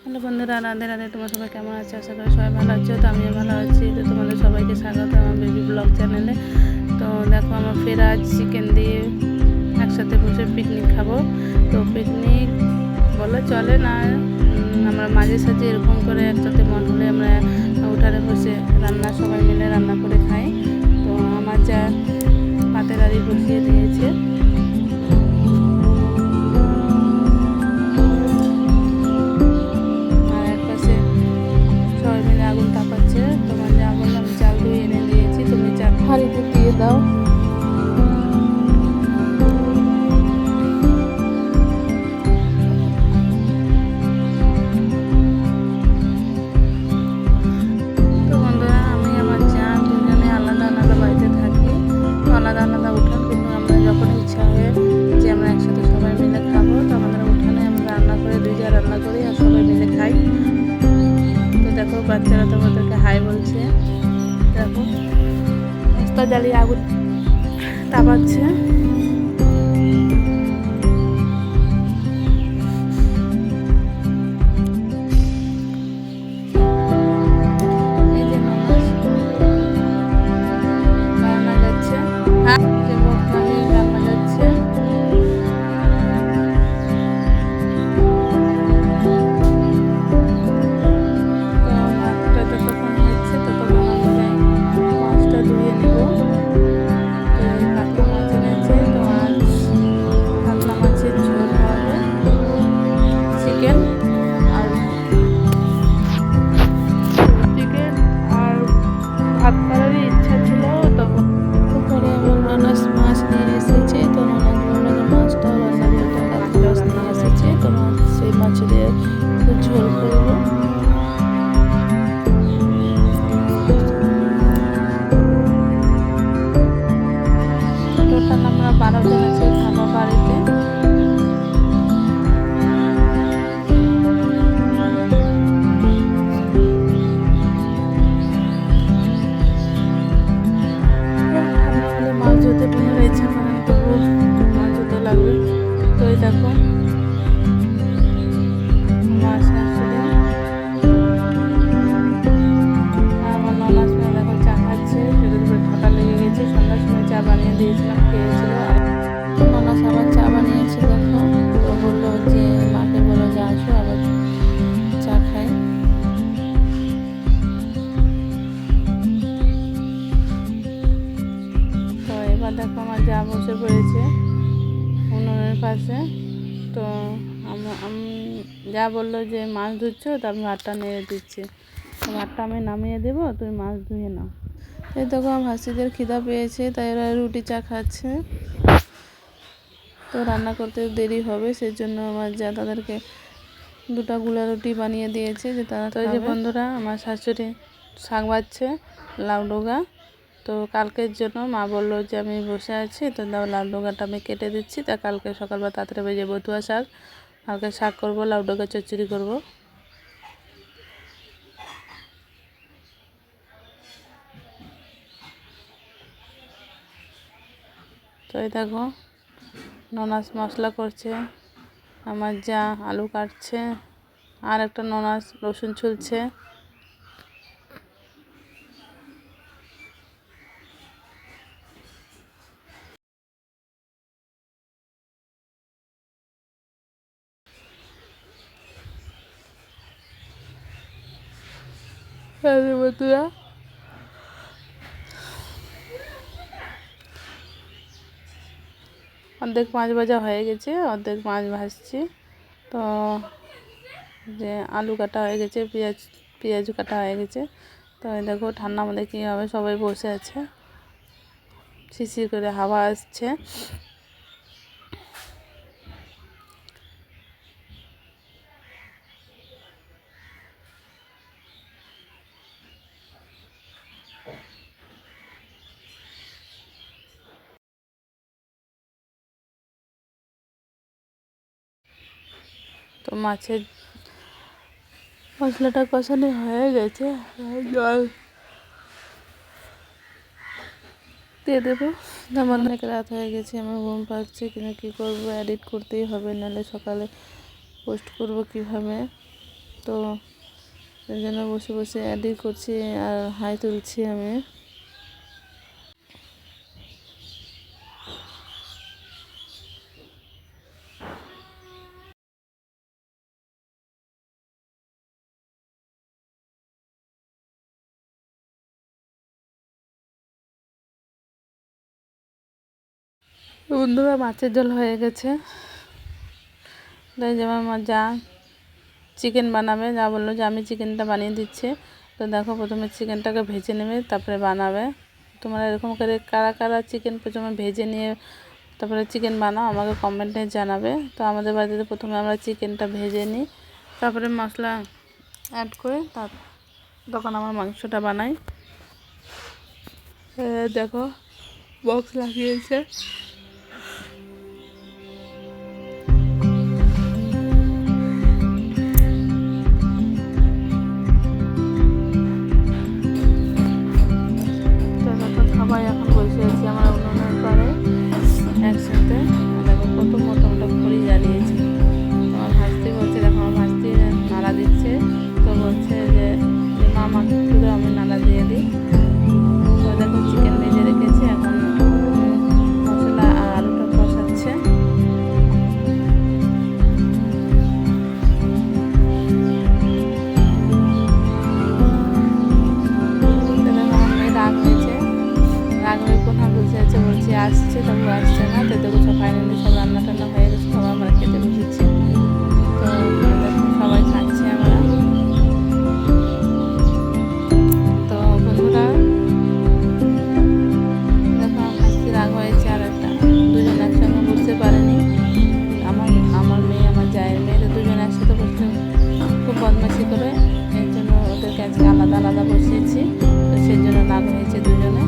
Hello বন্ধুরা, রাধে রাধে। তোমার সবাই কেমন আছে? আশা করি সবাই ভালো আছো। তো আমিও ভালো আছি। তো তোমাদের সবাইকে স্বাগত আমার বেবি ব্লগ চ্যানেলে। তো দেখো, আমার ফের আজ চিকেন দিয়ে একসাথে বসে পিকনিক খাবো। তো পিকনিক বলে চলে না, আমরা মাঝে সাঝে এরকম করে একসাথে মন হলে আমরা উঠানে বসে সবাই মিলে রান্না করে খাই। তো আমার যা পাতে গাড়ি বসিয়ে দিয়েছে। আগুন তাপাচ্ছে। তোমার যা বললাম, চাল ধুয়ে এনে দিয়েছি, তুমি চাল হাঁড়িতে দিয়ে দাও। তো বন্ধুরা, আমি আমার যা দুজনে আলাদা আলাদা বাড়িতে থাকি, আলাদা আলাদা উঠান, কিন্তু আমরা যখন ইচ্ছা হয় যে আমরা একসাথে সবাই মিলে খাবো, তো আমাদের উঠানে আমরা রান্না করে দুইটা রান্না করি আর সবাই মিলে খাই। তো দেখো, বাচ্চারা তোমাদেরকে হাই বলছে। দেখো, রাস্তা জ্বালিয়ে আগুন তাপাচ্ছে। ভাত করারই ইচ্ছা ছিল, তখন পরে আমার ননাস মাছ নিয়ে এসেছে। তো ননাস বললো যে মাছটা রান্না করতে, কাতলা মাছ নিয়ে এসেছে। তো সেই মাছ দিয়ে ঝোল করবো। টোটাল আমরা 12 জন আছে খাবো বাড়িতে। মাছ ধুতে বোনের ইচ্ছা করে, তবু মাছ ধুতে লাগবে। তো এই দেখো, মাছ আসলে আমার ননাস মেয়ে দেখো চা খাচ্ছে। সেটার উপরে ঠান্ডা লেগে গেছে। সন্ধ্যার সময় চা বানিয়ে দিয়েছিলাম, খেয়েছিল। ননাস আবার চা বানিয়েছে দেখো। তো বললো যে মাকে বলো যে আসো আবার চা খাই। তো এবার দেখো, আমার যা বসে পড়েছে উনুনের পাশে। তো আমি যা বললো যে মাছ ধুচ্ছ, তো আমি ভাতটা নেড়ে দিচ্ছি। তো ভাতটা আমি নামিয়ে দেবো, তুমি মাছ ধুয়ে নাও। এই দেখো, আমার হাসিদের খিদা পেয়েছে, তাই এরা রুটি চা খাচ্ছে। তো রান্না করতে দেরি হবে, সেই জন্য আমার যা তাদেরকে 2টা গুঁড়া রুটি বানিয়ে দিয়েছে যে তারা। তো এই যে বন্ধুরা, আমার শাশুড়ি শাক বাজছে, লাউ ডগা। তো কালকের জন্য মা বললো যে আমি বসে আছি, তো দাও লাউ ডগাটা আমি কেটে দিচ্ছি। তা কালকে সকালবেলা তাড়াতাড়ি ভেজে বতুয়া শাক, কালকে শাক করবো, লাউ ডগা চচ্চড়ি করবো। তো এই দেখো, ননাস মশলা করছে, আমার যা আলু কাটছে, আর একটা ননাস রসুন ছুলছে। বন্ধুরা, অর্ধেক মাছ ভাজা হয়ে গেছে, অর্ধেক মাছ ভাজছি। তো যে আলু কাটা হয়ে গেছে, পেঁয়াজ কাটা হয়ে গেছে। তো এই দেখো, ঠান্ডার মধ্যে কী হবে, সবাই বসে আছে, শিশির করে হাওয়া আসছে। তো মাছের মশলাটা কষানো হয়ে গেছে, জল দিয়ে দেবো। যেমন অনেক রাত হয়ে গেছে, আমার ঘুম পাচ্ছে, কিন্তু কী করবো, এডিট করতেই হবে, নাহলে সকালে পোস্ট করব কীভাবে। তো এই জন্য বসে বসে এডিট করছি আর হাই তুলছি আমি। বন্ধুরা মাছের ঝোল হয়ে গেছে, তাই যেমন আমার যা চিকেন বানাবে, যা বললো যে আমি চিকেনটা বানিয়ে দিচ্ছি। তো দেখো প্রথমে চিকেনটাকে ভেজে নেবে তারপরে বানাবে। তোমরা এরকম করে কারা কারা চিকেন প্রথমে ভেজে নিয়ে তারপরে চিকেন বানাও আমাকে কমেন্টে জানাবে। তো আমাদের বাড়িতে প্রথমে আমরা চিকেনটা ভেজে নিই, তারপরে মশলা অ্যাড করে তখন আমার মাংসটা বানাই। দেখো বক্স লাগিয়েছে, সবাই এখন বসে আছি আমার উনুনের পাড়ে একসাথে। দেখো কত মোটা মোটা খড়ি জ্বালিয়েছে। আমার ভাস্তি বলছে, দেখো আমার ভাস্তি নাড়া দিচ্ছে। তো বলছে যে মা মাকে পুরো আমি নাড়া দিয়ে দিই। তো দেখো চিকেন ভেজে রেখেছি, এখন মশলা আর আলুটা কষাচ্ছে। বলছি আসছে, তবু আসছে না। তো দেখো সব ফাইনালি সব রান্না টান্না হয়ে গেছে, সবাই আমরা খেতে বসেছি। তো দেখো সবাই খাচ্ছে আমরা। তো বন্ধুরা দেখো আমার হাসি রাগ হয়েছে, আর একটা দুজন একসঙ্গে বসতে পারেনি। আমার মেয়ে আমার জায়ের মেয়ে, তো দুজন একসাথে বসতে খুব বদমাশি করে, এর জন্য ওদেরকে আজকে আলাদা আলাদা বসিয়েছি। তো সেই জন্য রাগ হয়েছে দুজনে।